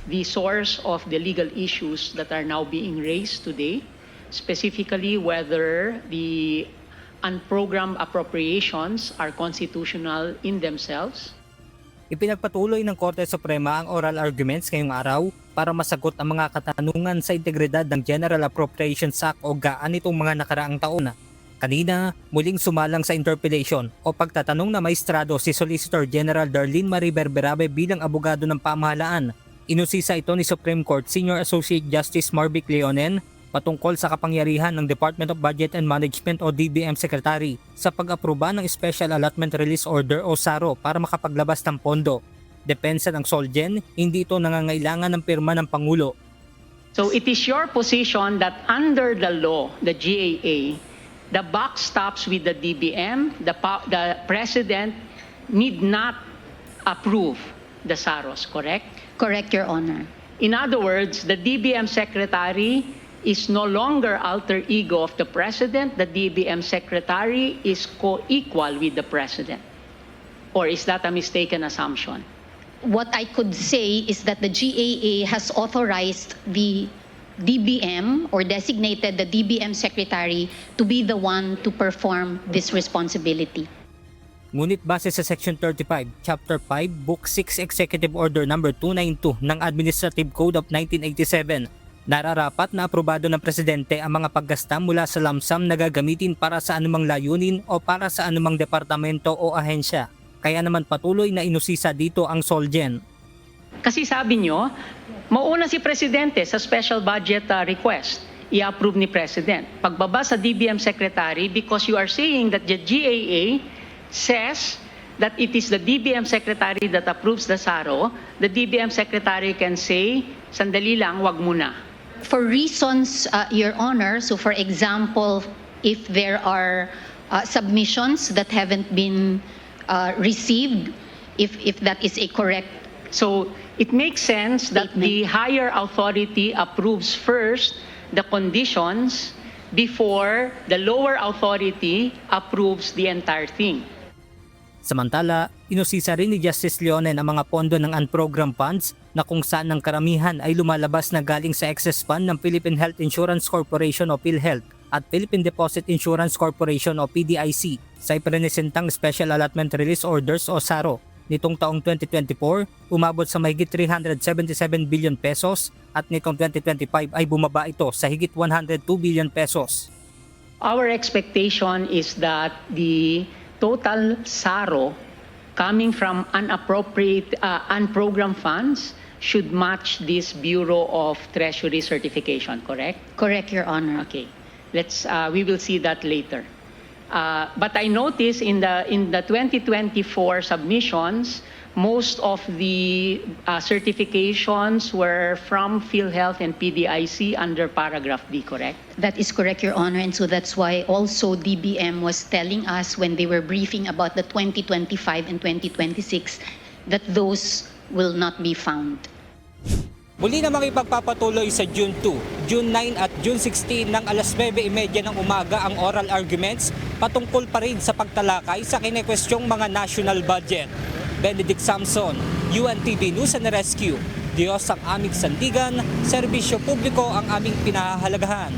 the source of the legal issues that are now being raised today, specifically whether the unprogrammed appropriations are constitutional in themselves. Ipinagpatuloy ng Korte Suprema ang oral arguments ngayong araw para masagot ang mga katanungan sa integridad ng General Appropriations Act o GAA nitong mga nakaraang taon. Kanina, muling sumalang sa interpellation o pagtatanong na maestrado si Solicitor General Darlene Marie Berberabe bilang abogado ng pamahalaan. Inusisa ito ni Supreme Court Senior Associate Justice Marvic Leonen patungkol sa kapangyarihan ng Department of Budget and Management o DBM Secretary sa pag-aproba ng Special Allotment Release Order o SARO para makapaglabas ng pondo. Depensa ng Solgen, hindi ito nangangailangan ng pirma ng Pangulo. So it is your position that under the law, the GAA, the buck stops with the DBM, the President need not approve the SAROs, correct? Correct, Your Honor. In other words, the DBM Secretary is no longer alter ego of the President. The DBM Secretary is co-equal with the President. Or is that a mistaken assumption? What I could say is that the GAA has authorized the DBM or designated the DBM Secretary to be the one to perform this responsibility. Ngunit base sa Section 35, Chapter 5, Book 6 Executive Order No. 292 ng Administrative Code of 1987, nararapat na aprobado ng Presidente ang mga paggasta mula sa lamsam na gagamitin para sa anumang layunin o para sa anumang departamento o ahensya. Kaya naman patuloy na inusisa dito ang Solgen. Kasi sabi nyo, mauna si Presidente sa special budget request. I-approve ni President. Pagbaba sa DBM Secretary, because you are saying that the GAA says that it is the DBM Secretary that approves the SARO, the DBM Secretary can say, sandali lang, wag muna. For reasons, Your Honor, so for example, if there are submissions that haven't been received, if that is a correct. So it makes sense that the higher authority approves first the conditions before the lower authority approves the entire thing. Samantala, inusisa rin ni Justice Leonen ang mga pondo ng unprogrammed funds na kung saan ang karamihan ay lumalabas na galing sa excess fund ng Philippine Health Insurance Corporation o PhilHealth at Philippine Deposit Insurance Corporation o PDIC sa ipresentang Special Allotment Release Orders o SARO. Nitong taong 2024, umabot sa mahigit 377 billion pesos at nitong 2025 ay bumaba ito sa higit 102 billion pesos. Our expectation is that the total SARO coming from unprogrammed funds should match this Bureau of Treasury certification, correct? Correct, Your Honor. Okay, we will see that later. But I notice in the 2024 submissions, most of the certifications were from PhilHealth and PDIC under paragraph D, correct? That is correct, Your Honor, and so that's why also DBM was telling us when they were briefing about the 2025 and 2026 that those will not be found. Muli namang ipagpapatuloy sa June 2, June 9 at June 16 ng alas 9:30 ng umaga ang oral arguments patungkol pa rin sa pagtalakay sa kinekwestyong mga national budget. Benedict Samson, UNTV News and Rescue. Diyos ang aming sandigan, serbisyo publiko ang aming pinahahalagahan.